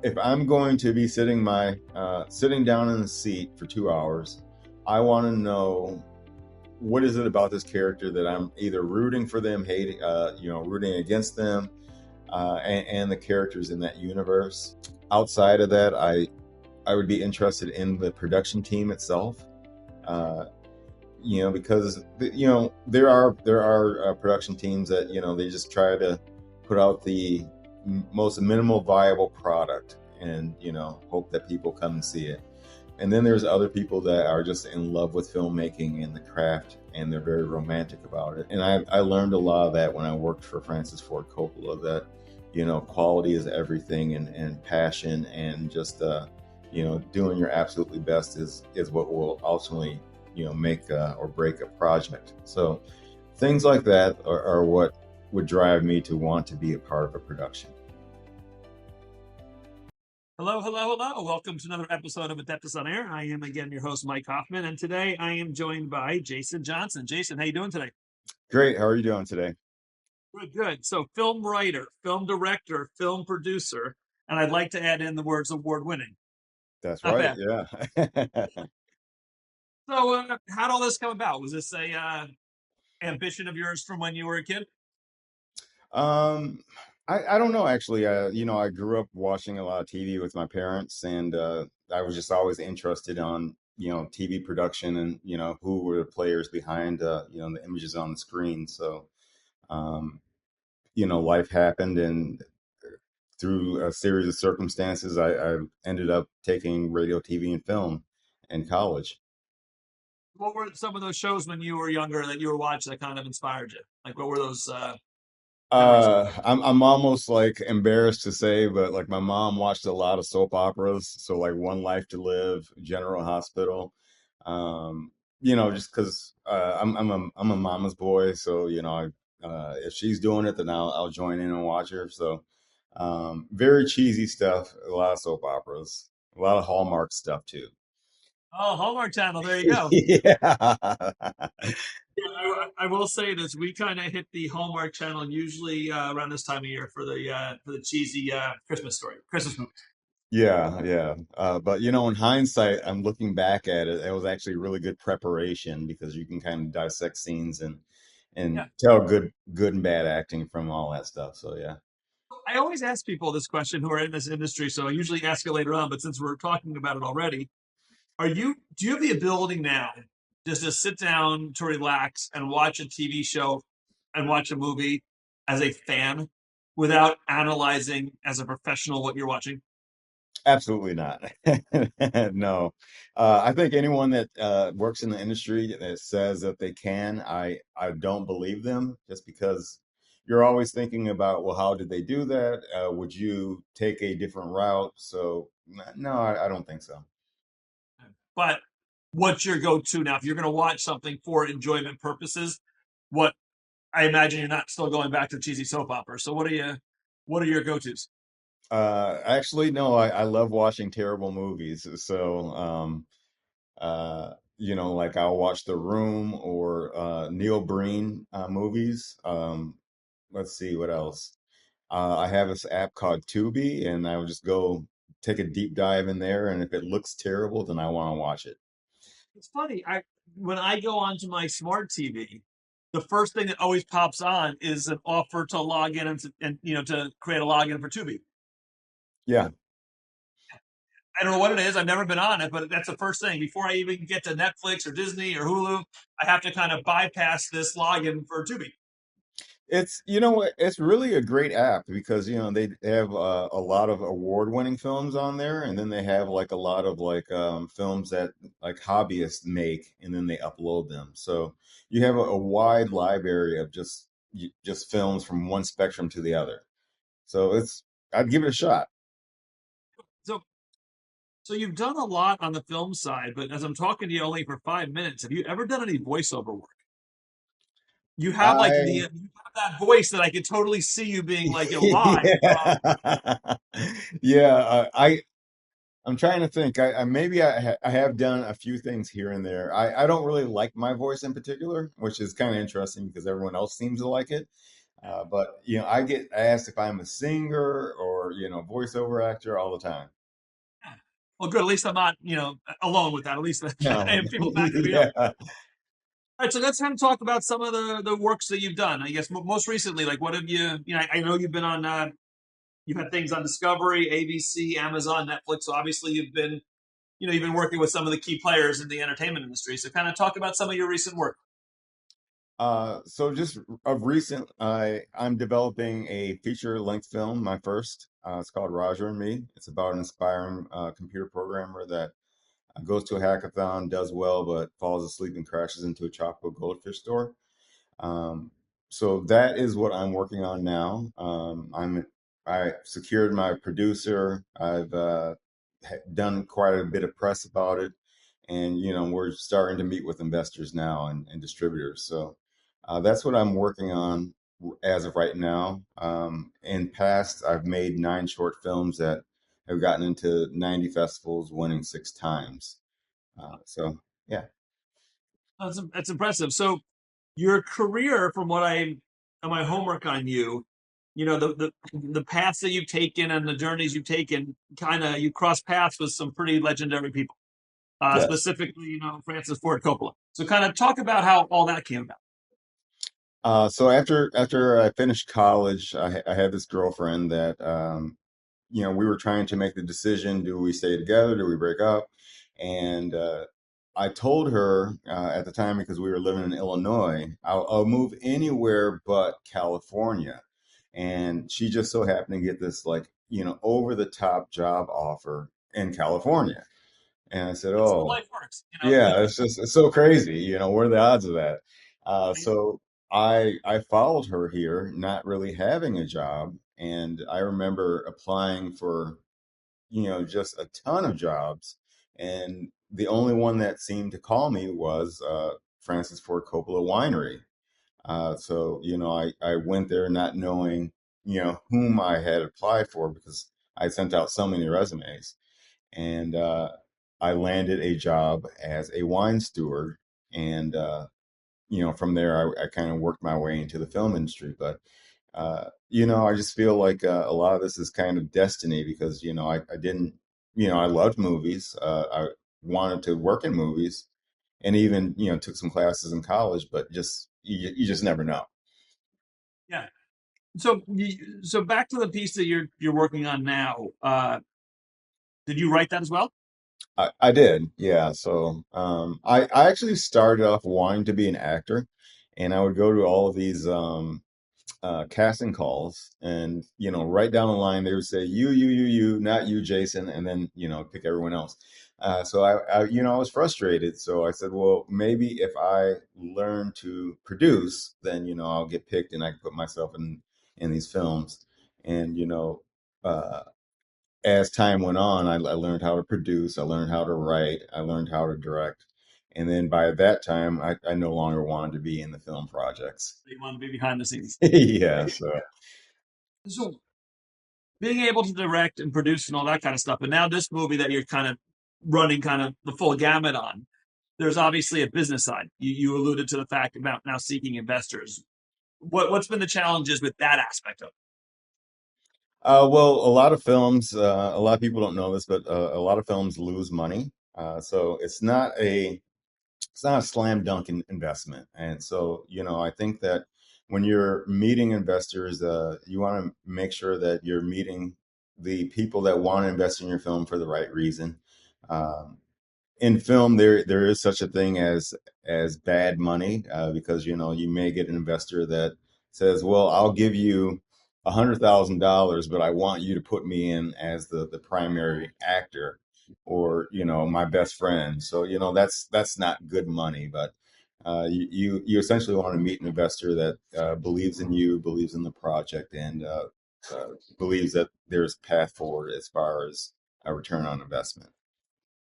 if I'm going to be sitting down in the seat for 2 hours, I want to know what is it about this character that I'm either rooting for them, hating, rooting against them, and the characters in that universe. Outside of that, I would be interested in the production team itself. Uh, because there are production teams that they just try to put out the most minimal viable product and hope that people come and see it. And then there's other people that are just in love with filmmaking and the craft, and they're very romantic about it. And I learned a lot of that when I worked for Francis Ford Coppola, that quality is everything, and passion, and just doing your absolutely best is what will ultimately make or break a project. So things like that are what would drive me to want to be a part of a production. Hello, hello, hello. Welcome to another episode of Adeptus On-Air. I am again your host, Mike Hoffman, and today I am joined by Jayson Johnson. Jayson, how you doing today? Great. How are you doing today? Good, good. So film writer, film director, film producer, and I'd like to add in the words award-winning. That's Not right. bad. Yeah. So how'd all this come about? Was this a ambition of yours from when you were a kid? Um, I don't know actually. I grew up watching a lot of TV with my parents, and I was just always interested on TV production, and who were the players behind the images on the screen. So um, life happened, and through a series of circumstances, I ended up taking radio, TV, and film in college. What were some of those shows when you were younger that you were watching that kind of inspired you? Like, what were those memories? I'm almost like embarrassed to say, but like my mom watched a lot of soap operas, so like One Life to Live, General Hospital. Um, just because I'm a mama's boy, so if she's doing it, then I'll join in and watch her. So very cheesy stuff, a lot of soap operas, a lot of Hallmark stuff too. Oh, Hallmark Channel. There you go. Yeah. Yeah, I will say this: we kind of hit the Hallmark Channel usually around this time of year for the cheesy Christmas movies. Yeah, yeah. But in hindsight, I'm looking back at it. It was actually really good preparation because you can kind of dissect scenes and Yeah, tell good and bad acting from all that stuff. So yeah. I always ask people this question who are in this industry, so I usually ask it later on. But since we're talking about it already, do you have the ability now just to sit down to relax and watch a TV show and watch a movie as a fan without analyzing as a professional what you're watching? Absolutely not. No. I think anyone that works in the industry that says that they can, I don't believe them, just because you're always thinking about, well, how did they do that? Would you take a different route? So no, I don't think so. But what's your go-to now? If you're going to watch something for enjoyment purposes, what I imagine you're not still going back to cheesy soap opera. So what are your go-tos? Actually, no, I love watching terrible movies. So, like I'll watch The Room or Neil Breen movies. Let's see what else. I have this app called Tubi, and I would just go take a deep dive in there, and if it looks terrible, then I want to watch it. It's funny. I When I go onto my smart TV, the first thing that always pops on is an offer to log in and to create a login for Tubi. Yeah. I don't know what it is. I've never been on it, but that's the first thing. Before I even get to Netflix or Disney or Hulu, I have to kind of bypass this login for Tubi. It's really a great app because they have a lot of award-winning films on there, and then they have like a lot of like films that like hobbyists make, and then they upload them. So you have a wide library of just films from one spectrum to the other. So I'd give it a shot. So so you've done a lot on the film side, but as I'm talking to you only for 5 minutes, have you ever done any voiceover work? You have like I you have that voice that I could totally see you being like live. yeah. Yeah, I'm trying to think. I maybe I have done a few things here and there. I don't really like my voice in particular, which is kind of interesting because everyone else seems to like it. But I get asked if I'm a singer or voiceover actor all the time. Well, good. At least I'm not, alone with that. At least I No, have people backing me up. yeah. All right, so let's kind of talk about some of the works that you've done. I guess most recently, like what have you? I know you've been on. You've had things on Discovery, ABC, Amazon, Netflix. So obviously, you've been working with some of the key players in the entertainment industry. So kind of talk about some of your recent work. So just of recent, I'm developing a feature-length film, my first. It's called Roger and Me. It's about an inspiring computer programmer that goes to a hackathon, does well, but falls asleep and crashes into a tropical goldfish store. Um, so that is what I'm working on now. I secured my producer. I've done quite a bit of press about it, and we're starting to meet with investors now and distributors. So that's what I'm working on as of right now. In past, I've made 9 short films that have gotten into 90 festivals, winning 6 times. So yeah. That's impressive. So your career, from what I on my homework on you, the paths that you've taken and the journeys you've taken, kind of you cross paths with some pretty legendary people. Yes. Specifically, Francis Ford Coppola. So kind of talk about how all that came about. So after I finished college, I had this girlfriend that we were trying to make the decision: do we stay together? Do we break up? And I told her at the time, because we were living in Illinois, I'll move anywhere but California. And she just so happened to get this like over the top job offer in California. And I said, That's how oh, life works. yeah, it's so crazy. What are the odds of that? So I followed her here, not really having a job, and I remember applying for just a ton of jobs, and the only one that seemed to call me was Francis Ford Coppola Winery. So I went there not knowing whom I had applied for, because I sent out so many resumes, and I landed a job as a wine steward, and from there I kind of worked my way into the film industry. But I just feel like a lot of this is kind of destiny, because I didn't, I loved movies. I wanted to work in movies, and even took some classes in college, but just you just never know. Yeah. So back to the piece that you're working on now. Did you write that as well? I did, yeah. So I actually started off wanting to be an actor, and I would go to all of these casting calls, and right down the line they would say you, not you, Jason, and then pick everyone else. So I was frustrated. So I said, well, maybe if I learn to produce, then I'll get picked and I can put myself in these films. And uh, as time went on, I learned how to produce, I learned how to write, I learned how to direct. And then by that time, I no longer wanted to be in the film projects. You want to be behind the scenes. Yeah, so So being able to direct and produce and all that kind of stuff, but now this movie that you're kind of running kind of the full gamut on, there's obviously a business side. You alluded to the fact about now seeking investors. What's been the challenges with that aspect of it? well, a lot of films, a lot of people don't know this, but a lot of films lose money. So it's not a slam dunk investment. And so, I think that when you're meeting investors, you want to make sure that you're meeting the people that want to invest in your film for the right reason. Um, in film, there is such a thing as bad money, because you may get an investor that says, well, I'll give you $100,000, but I want you to put me in as the primary actor, or my best friend. So that's not good money. But you essentially want to meet an investor that believes in you, believes in the project, and uh, believes that there's a path forward as far as a return on investment.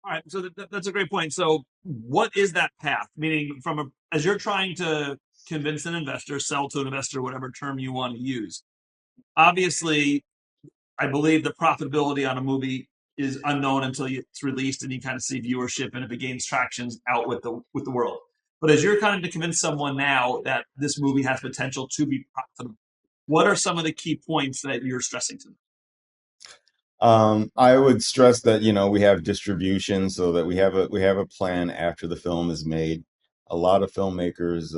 All right, so that's a great point. So, what is that path? Meaning, as you're trying to convince an investor, sell to an investor, whatever term you want to use. Obviously, I believe the profitability on a movie is unknown until it's released and you kind of see viewership and if it gains traction out with the world. But as you're kind of to convince someone now that this movie has potential to be profitable, What are some of the key points that you're stressing to them? I would stress that, we have distribution so that we have a plan after the film is made. A lot of filmmakers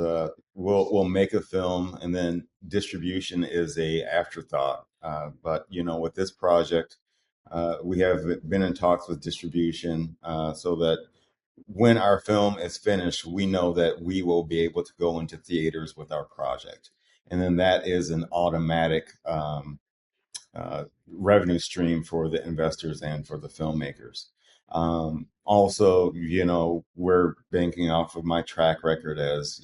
will make a film and then distribution is a afterthought. But with this project, we have been in talks with distribution so that when our film is finished, we know that we will be able to go into theaters with our project, and then that is an automatic revenue stream for the investors and for the filmmakers. Also, we're banking off of my track record as,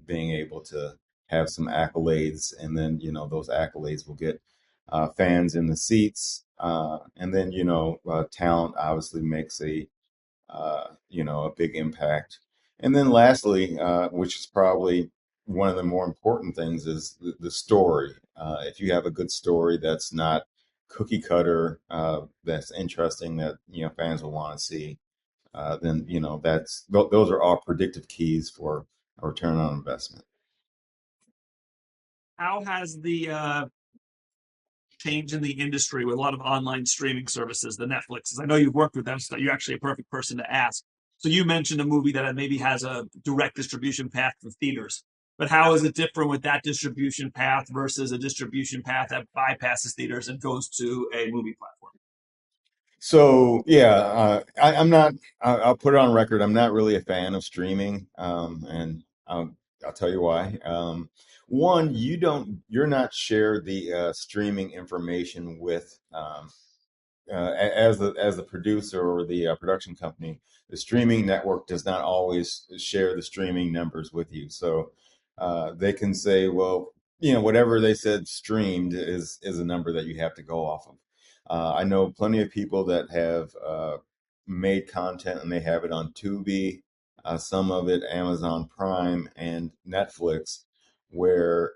being able to have some accolades, and then, those accolades will get fans in the seats. And then, talent obviously makes a big impact. And then lastly, which is probably one of the more important things, is the story. If you have a good story that's not cookie cutter, that's interesting, that fans will want to see, then those are all predictive keys for a return on investment. How has the change in the industry with a lot of online streaming services, the Netflixes? I know you've worked with them, so you're actually a perfect person to ask. So you mentioned a movie that maybe has a direct distribution path for theaters, but how is it different with that distribution path versus a distribution path that bypasses theaters and goes to a movie platform? So yeah, I'm not. I'll put it on record. I'm not really a fan of streaming, and I'll tell you why. One, you're not shared the streaming information with as the producer or the production company. The streaming network does not always share the streaming numbers with you, so they can say, well, whatever they said streamed is a number that you have to go off of. I know plenty of people that have made content and they have it on Tubi, some of it Amazon Prime and Netflix, where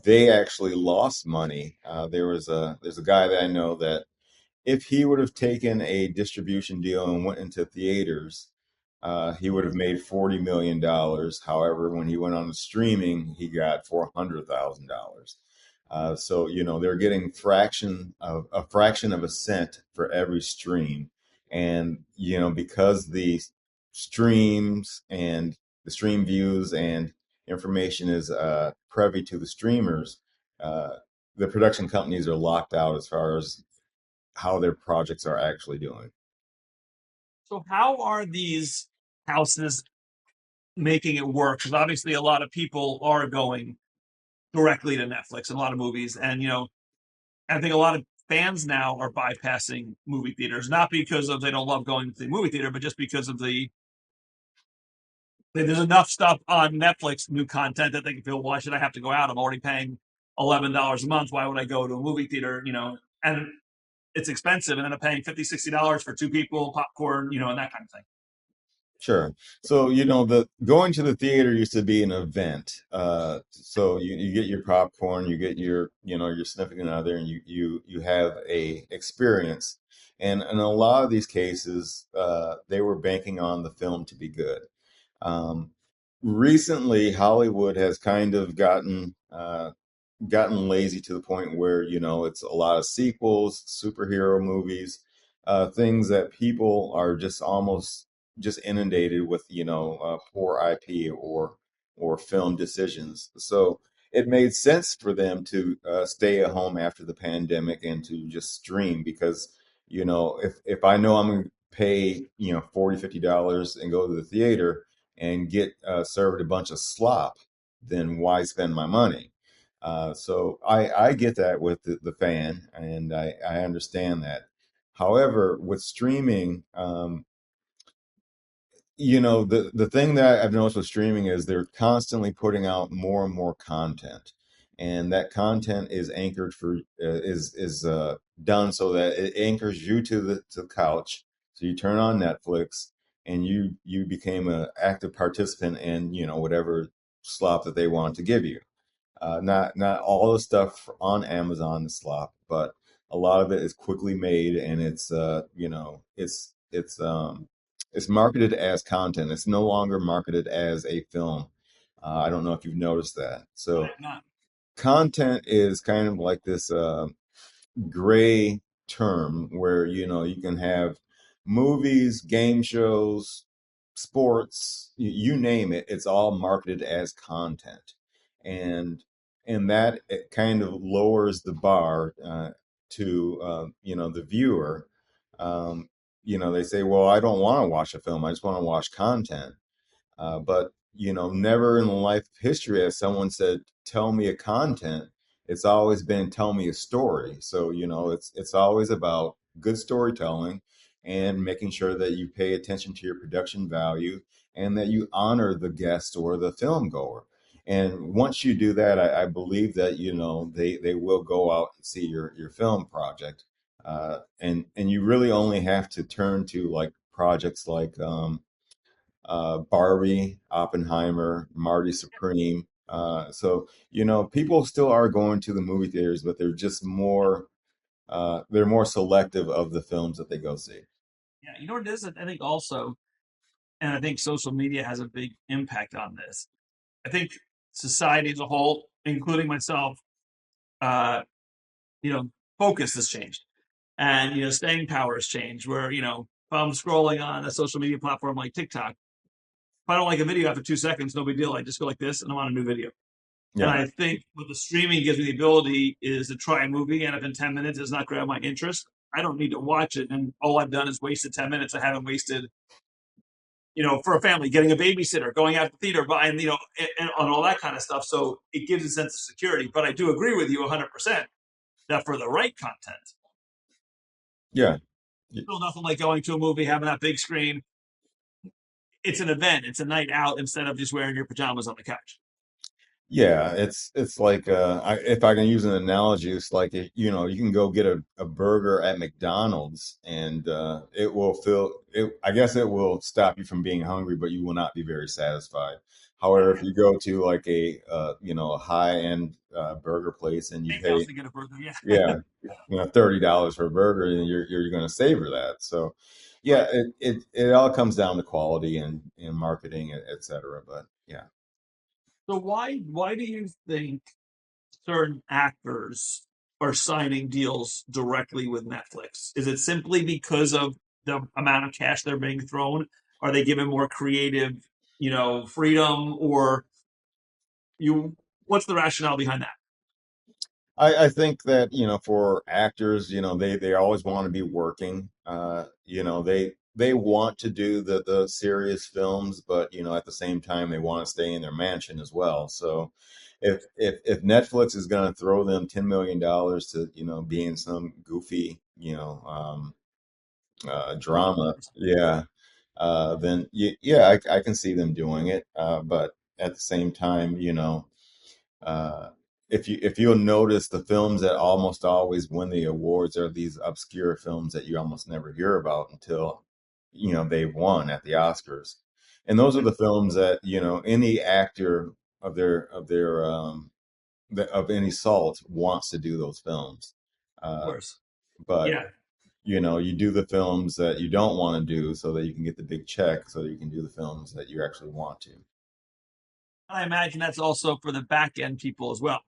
they actually lost money. There's a guy that I know that if he would have taken a distribution deal and went into theaters, he would have made $40 million. However, when he went on the streaming, he got $400,000. So they're getting fraction of a cent for every stream, and because the streams and the stream views and information is privy to the streamers, the production companies are locked out as far as how their projects are actually doing. So how are these houses making it work? Because obviously a lot of people are going directly to Netflix and a lot of movies. And, I think a lot of fans now are bypassing movie theaters, not because of they don't love going to the movie theater, but just because of there's enough stuff on Netflix, new content that they can feel, why should I have to go out? I'm already paying $11 a month. Why would I go to a movie theater? And it's expensive. And then I'm paying $50, $60 for two people, popcorn, and that kind of thing. Sure. So, the going to the theater used to be an event. So you get your popcorn, you get your significant other, and you have a experience. And in a lot of these cases, they were banking on the film to be good. Um, Recently, Hollywood has kind of gotten lazy to the point where it's a lot of sequels, superhero movies, things that people are just almost just inundated with, poor IP or film decisions. So it made sense for them to stay at home after the pandemic and to just stream, because if I know I'm going to pay $40, $50 and go to the theater and get served a bunch of slop, then why spend my money? So I get that with the fan, and I understand that. However, with streaming, the thing that I've noticed with streaming is they're constantly putting out more and more content, and that content is anchored for is done so that it anchors you to the couch. So you turn on Netflix, and you became an active participant in whatever slop that they want to give you. Not all the stuff on Amazon is slop, but a lot of it is quickly made, and it's marketed as content. It's no longer marketed as a film. I don't know if you've noticed that. So content is kind of like this gray term where you can have movies, game shows, sports, you name it, it's all marketed as content. And that it kind of lowers the bar to the viewer. They say, well, I don't want to watch a film, I just want to watch content. But never in the life of history has someone said, "Tell me a content." It's always been, "Tell me a story." So it's always about good storytelling and making sure that you pay attention to your production value and that you honor the guest or the film goer. And once you do that, I believe that they will go out and see your film project. And you really only have to turn to like projects like Barbie, Oppenheimer, Marty Supreme. So people still are going to the movie theaters, but they're more selective of the films that they go see. Yeah, you know what it is? I think also, and I think social media has a big impact on this. I think society as a whole, including myself, uh, you know, focus has changed, and staying power has changed. Where if I'm scrolling on a social media platform like TikTok, if I don't like a video after 2 seconds, no big deal. I just go like this, and I'm on a new video. And Yeah, I think what the streaming gives me the ability is to try a movie, and if in 10 minutes it's not grab my interest, I don't need to watch it. And all I've done is wasted 10 minutes. I haven't wasted, for a family, getting a babysitter, going out to the theater, buying, and on all that kind of stuff. So it gives a sense of security. But I do agree with you 100% that for the right content, yeah. still nothing like going to a movie, having that big screen. It's an event. It's a night out instead of just wearing your pajamas on the couch. Yeah, it's like if I can use an analogy, it's like you can go get a burger at McDonald's and it will feel it. I guess it will stop you from being hungry, but you will not be very satisfied. However, if you go to like a high end burger place and you Steakhouse pay, to get a burger. Yeah. yeah, $30 for a burger, and you're going to savor that. So yeah, Right. it all comes down to quality and marketing, et cetera. But yeah. So why do you think certain actors are signing deals directly with Netflix? Is it simply because of the amount of cash they're being thrown? Are they given more creative, freedom, or you? What's the rationale behind that? I think that, for actors, they always want to be working. They want to do the serious films, but at the same time they want to stay in their mansion as well. So if Netflix is going to throw them $10 million to, be in some goofy, drama, yeah, then yeah, I can see them doing it. But at the same time, uh, if you'll notice, the films that almost always win the awards are these obscure films that you almost never hear about until they've won at the Oscars, and those are the films that any actor of any salt wants to do those films. Of Uh, course. but Yeah. you do the films that you don't want to do so that you can get the big check, so that you can do the films that you actually want to. I imagine that's also for the back end people as well.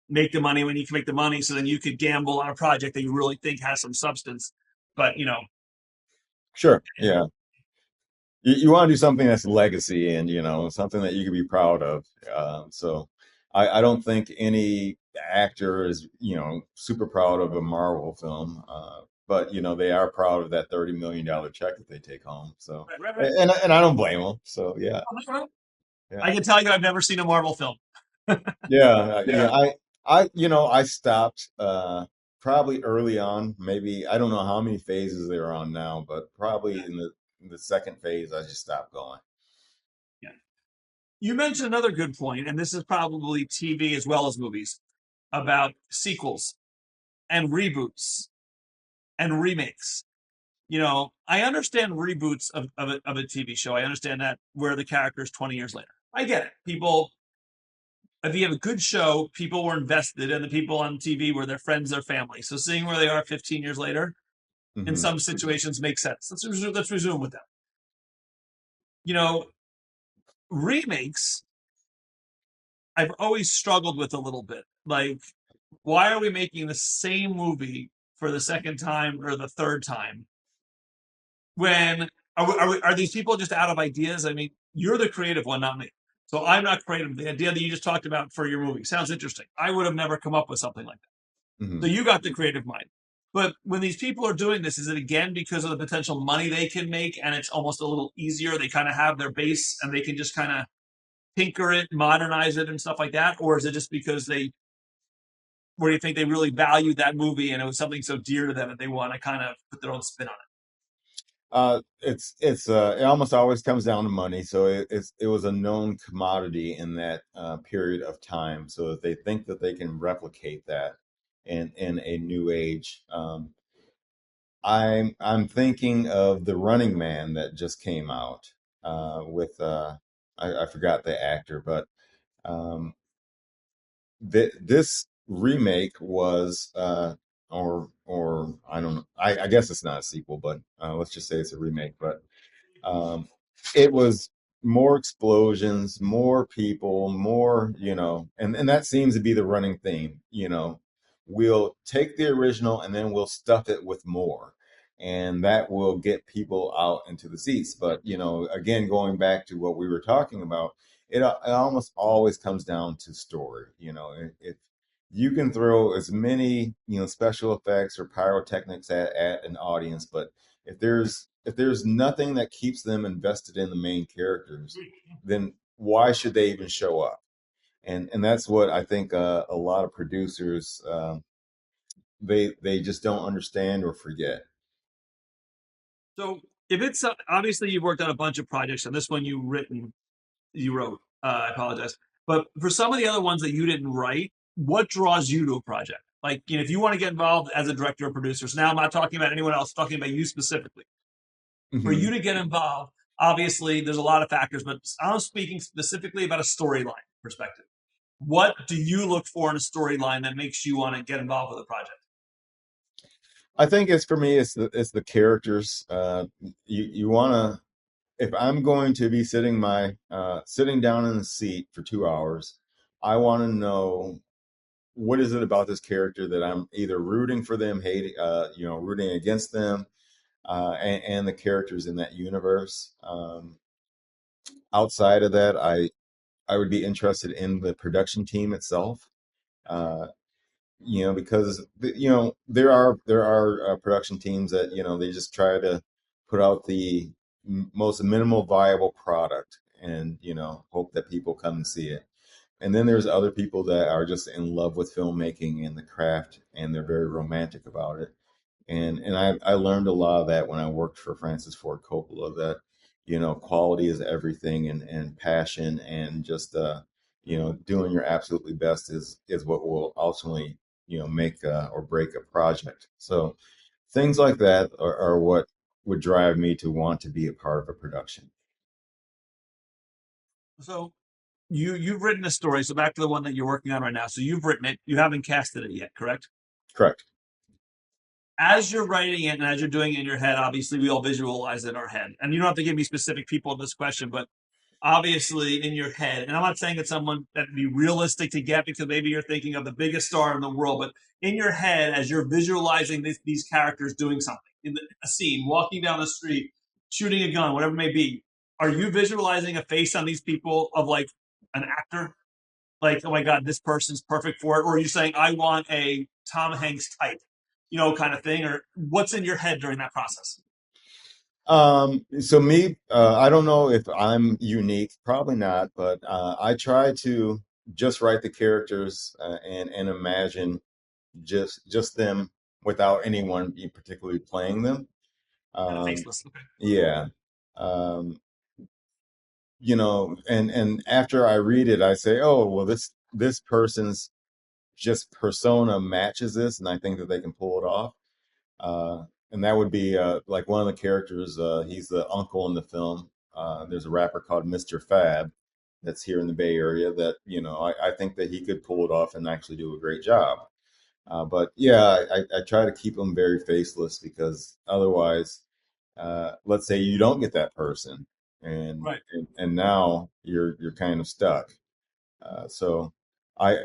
Make the money when you can make the money, so then you could gamble on a project that you really think has some substance. But Sure, yeah. You want to do something that's legacy and something that you can be proud of. So I don't think any actor is super proud of a Marvel film, but they are proud of that $30 million check that they take home. So right, right, right. and I don't blame them. So yeah, yeah, I can tell you I've never seen a Marvel film. yeah, Yeah. I stopped probably early on. Maybe I don't know how many phases they're on now, but probably in the second phase, I just stopped going. Yeah. You mentioned another good point, and this is probably TV as well as movies, about sequels and reboots and remakes. I understand reboots of a TV show. I understand that where the character is 20 years later. I get it. People, if you have a good show, people were invested, and the people on TV were their friends, their family. So seeing where they are 15 years later in Hmm. some situations makes sense. Let's resume with them. You know, Remakes, I've always struggled with a little bit. Like, why are we making the same movie for the second time or the third time? When are these people just out of ideas? I mean, you're the creative one, not me. So I'm not creative. The idea that you just talked about for your movie sounds interesting. I would have never come up with something like that. Mhm. So you got the creative mind. But when these people are doing this, is it again because of the potential money they can make and it's almost a little easier? They kind of have their base and they can just kind of tinker it, modernize it, and stuff like that? Or is it just because where do you think they really valued that movie and it was something so dear to them that they want to kind of put their own spin on it? It almost always comes down to money. So it was a known commodity in that period of time. So that they think that they can replicate that in a new age. I'm thinking of The Running Man that just came out with I forgot the actor, but um, this remake was or I don't know. I guess it's not a sequel, but let's just say it's a remake. But um, it was more explosions, more people, more, and that seems to be the running theme. We'll take the original and then we'll stuff it with more. And that will get people out into the seats. But, again, going back to what we were talking about, it almost always comes down to story. If you can throw as many, special effects or pyrotechnics at an audience, but if there's nothing that keeps them invested in the main characters, then why should they even show up? And that's what I think a lot of producers they just don't understand or forget. So if it's obviously you've worked on a bunch of projects, and this one you wrote. I apologize, but for some of the other ones that you didn't write, what draws you to a project? Like, if you want to get involved as a director or producer. So now I'm not talking about anyone else, talking about you specifically. For Hmm. you to get involved, obviously there's a lot of factors, but I'm speaking specifically about a storyline perspective. What do you look for in a storyline that makes you want to get involved with a project? I think it's for me, it's the characters. You want to, if I'm going to be sitting down in the seat for 2 hours, I want to know what is it about this character that I'm either rooting for them, hating, rooting against them, and the characters in that universe. Outside of that, I would be interested in the production team itself. Uh, because there are production teams that they just try to put out the most minimal viable product and hope that people come and see it. And then there's other people that are just in love with filmmaking and the craft, and they're very romantic about it. And I learned a lot of that when I worked for Francis Ford Coppola, that quality is everything, and passion, and just doing your absolutely best is what will ultimately make or break a project. So things like that are what would drive me to want to be a part of a production. So you've written a story. So back to the one that you're working on right now. So you've written it. You haven't casted it yet, correct? Correct. As you're writing it and as you're doing it in your head, obviously we all visualize it in our head. And you don't have to give me specific people in this question, but obviously in your head. And I'm not saying it's someone that'd be realistic to get because maybe you're thinking of the biggest star in the world, but in your head, as you're visualizing these characters doing something in a scene, walking down the street, shooting a gun, whatever it may be, are you visualizing a face on these people of like an actor? Like, oh my God, this person's perfect for it? Or are you saying, I want a Tom Hanks type, kind of thing? Or what's in your head during that process? So me, I don't know if I'm unique, probably not, but I try to just write the characters and imagine just them without anyone particularly playing them. Kind of Um, faceless. Okay. yeah. Um, and after I read it, I say, oh, well, this person's just persona matches this, and I think that they can pull it off. And that would be like one of the characters. He's the uncle in the film. There's a rapper called Mr. Fab that's here in the Bay Area that I think that he could pull it off and actually do a great job. But yeah, I try to keep them very faceless because otherwise, let's say you don't get that person, and Right. and now you're kind of stuck. So I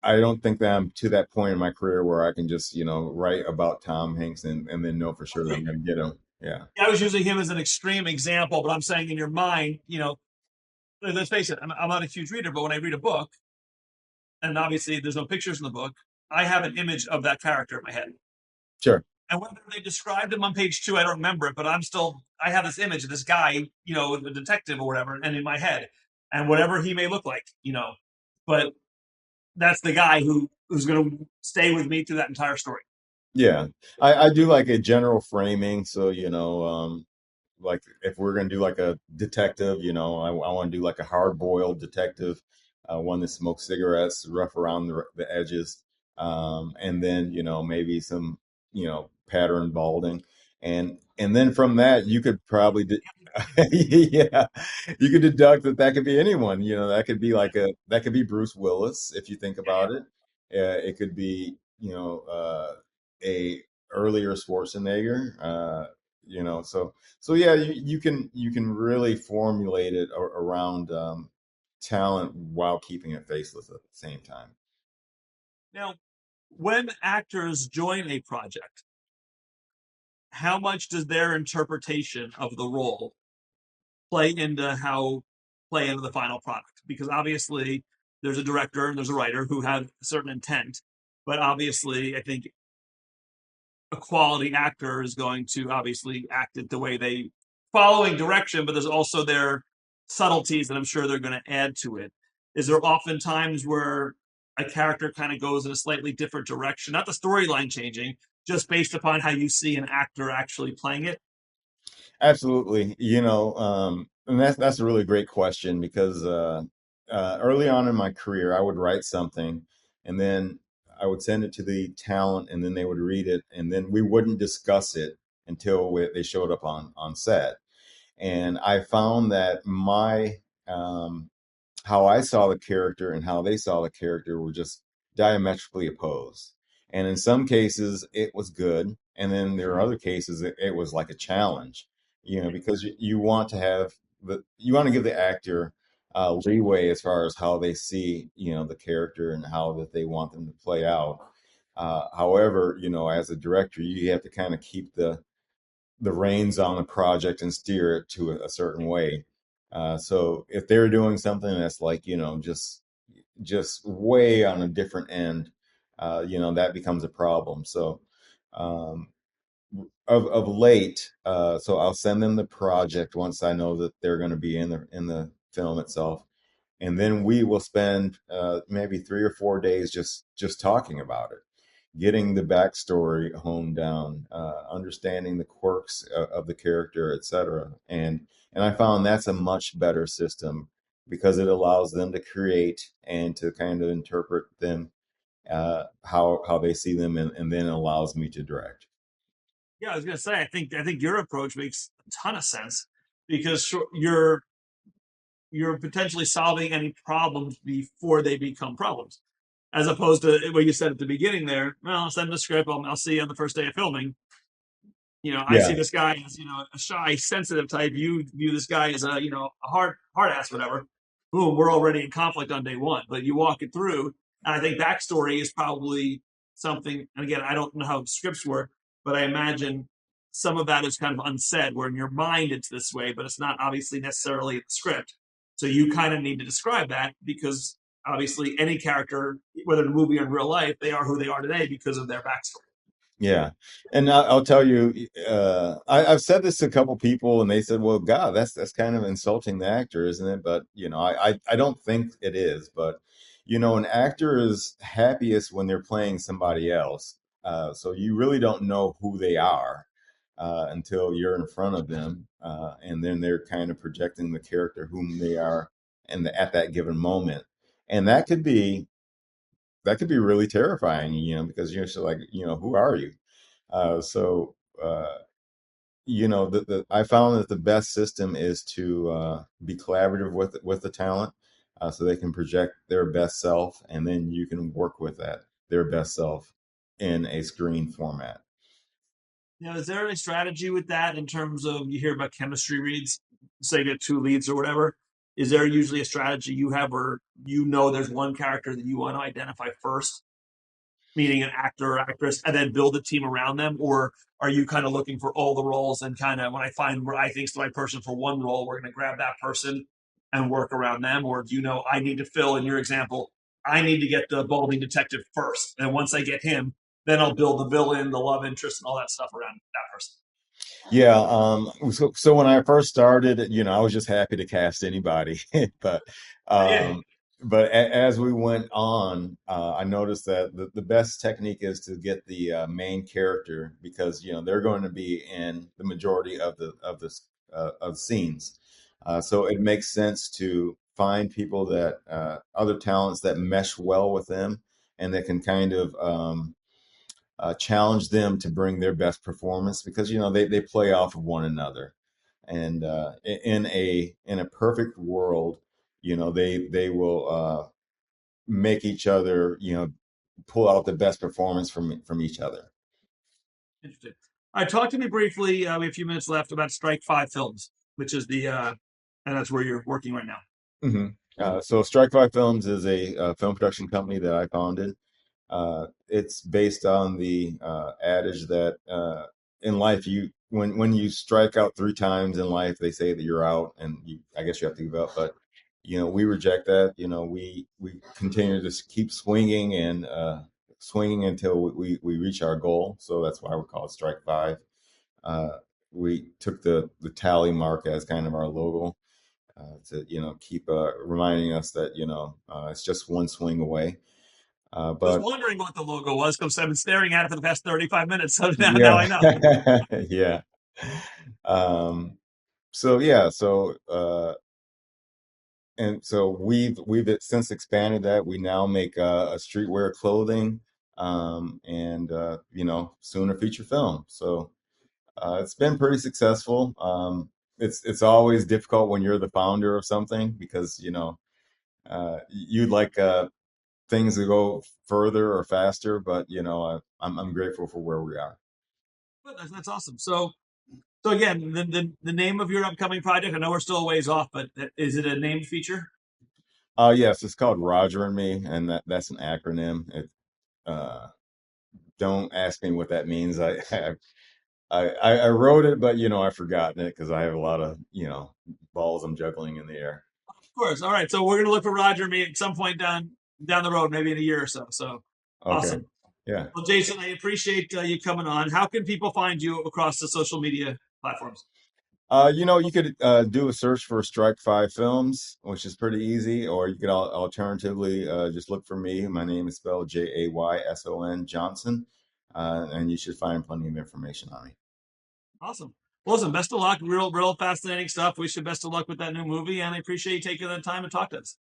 I don't think that I'm to that point in my career where I can just, write about Tom Hanks and then know for sure that I'm going to get him. Yeah. I was using him as an extreme example, but I'm saying in your mind, let's face it, I'm not a huge reader, but when I read a book, and obviously there's no pictures in the book, I have an image of that character in my head. Sure. And whether they described him on page 2, I don't remember it, but I have this image of this guy, the detective or whatever, and in my head, and whatever he may look like, but that's the guy who's going to stay with me through that entire story. Yeah. I do like a general framing. So, like if we're going to do like a detective, I want to do like a hard boiled detective, one that smokes cigarettes, rough around the edges. And then, maybe some, pattern balding. And then from that, you could probably, yeah, you could deduct that that could be anyone, that could be that could be Bruce Willis, if you think about it. It could be, a earlier Schwarzenegger, so yeah, you can really formulate it around talent while keeping it faceless at the same time. Now, when actors join a project, how much does their interpretation of the role play into the final product? Because obviously there's a director and there's a writer who have a certain intent, but obviously I think a quality actor is going to obviously act it the way they following direction, but there's also their subtleties that I'm sure they're going to add to it. Is there often times where a character kind of goes in a slightly different direction, not the storyline changing, just based upon how you see an actor actually playing it? Absolutely. And that's a really great question because early on in my career, I would write something and then I would send it to the talent and then they would read it and then we wouldn't discuss it until they showed up on set. And I found that my how I saw the character and how they saw the character were just diametrically opposed. And in some cases, it was good. And then there are other cases it was like a challenge, because you want to you want to give the actor leeway as far as how they see, the character and how that they want them to play out. However, as a director, you have to kind of keep the reins on the project and steer it to a certain way. So if they're doing something that's like, just way on a different end, that becomes a problem. So um, of late, so I'll send them the project once I know that they're going to be in the film itself, and then we will spend maybe 3 or 4 days just talking about it, getting the backstory honed down, understanding the quirks of the character, etc. And I found that's a much better system because it allows them to create and to kind of interpret them, how they see them, and then allows me to direct. Yeah, I was gonna say, I think your approach makes a ton of sense because you're potentially solving any problems before they become problems, as opposed to what you said at the beginning there. Well, I'll send the script. I'll see you on the first day of filming. I see Yeah, this guy as a shy, sensitive type. You view this guy as a hard ass, whatever. Boom, we're already in conflict on day one. But you walk it through, and I think backstory is probably something. And again, I don't know how scripts work, but I imagine some of that is kind of unsaid, where in your mind it's this way, but it's not obviously necessarily in the script. So you kind of need to describe that because obviously any character, whether in a movie or in real life, they are who they are today because of their backstory. yeah. And I'll tell you, I've said this to a couple people, and they said, "Well, God, that's kind of insulting the actor, isn't it?" But I don't think it is. But an actor is happiest when they're playing somebody else. So you really don't know who they are until you're in front of them, and then they're kind of projecting the character whom they are, at that given moment, and that could be really terrifying, because you're just like, who are you? So, I found that the best system is to be collaborative with the talent, so they can project their best self, and then you can work with their best self in a screen format. Now, is there any strategy with that in terms of you hear about chemistry reads, say you get two leads or whatever? is there usually a strategy you have where there's one character that you want to identify first, meaning an actor or actress, and then build a team around them? Or are you kind of looking for all the roles and kind of when I find where I think is the right person for one role, we're going to grab that person and work around them? Or do you know I need to fill, in your example, I need to get the balding detective first. And once I get him, then I'll build the villain, the love interest, and all that stuff around that person. Yeah. So when I first started, I was just happy to cast anybody, but Yeah. as we went on, I noticed that the best technique is to get the main character because they're going to be in the majority of the scenes. So it makes sense to find people that other talents that mesh well with them and that can kind of challenge them to bring their best performance because they play off of one another, and in a perfect world, they will make each other pull out the best performance from each other. Interesting. All right, talk to me briefly. We have a few minutes left about Strike 5 Films, which is and that's where you're working right now. So Strike 5 Films is a film production company that I founded. It's based on the adage that in life, when you strike out 3 times in life, they say that you're out, and I guess you have to give up. But we reject that. We continue to keep swinging and swinging until we reach our goal. So that's why we call it Strike 5. We took the tally mark as kind of our logo to keep reminding us that it's just one swing away. I was But wondering what the logo was because I've been staring at it for the past 35 minutes. So now I know. yeah, yeah. So yeah, and so we've since expanded that. We now make a streetwear clothing, and soon a feature film. So it's been pretty successful. It's always difficult when you're the founder of something because you'd like things to go further or faster, but I'm grateful for where we are. That's awesome. So again, the name of your upcoming project, I know we're still a ways off, but is it a named feature? Yes, it's called Roger and Me, and that's an acronym. Don't ask me what that means. I wrote it, but I've forgotten it because I have a lot of balls I'm juggling in the air. Of course. All right. So we're gonna look for Roger and Me at some point down the road, maybe in a year or so. So Okay. Awesome. Yeah. Well, Jayson, I appreciate you coming on. How can people find you across the social media platforms? You could do a search for Strike 5 Films, which is pretty easy, or you could alternatively just look for me. My name is spelled Jayson Johnson, and you should find plenty of information on me. Awesome. Well, listen, best of luck. Real fascinating stuff. Wish you best of luck with that new movie, and I appreciate you taking the time to talk to us.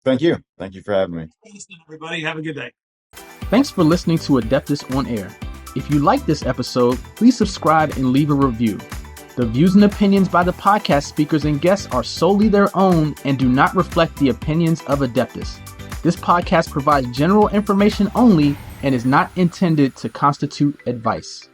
Thank you. Thank you for having me. Thanks, everybody. Have a good day. Thanks for listening to Adeptus On-Air. If you like this episode, please subscribe and leave a review. The views and opinions by the podcast speakers and guests are solely their own and do not reflect the opinions of Adeptus. This podcast provides general information only and is not intended to constitute advice.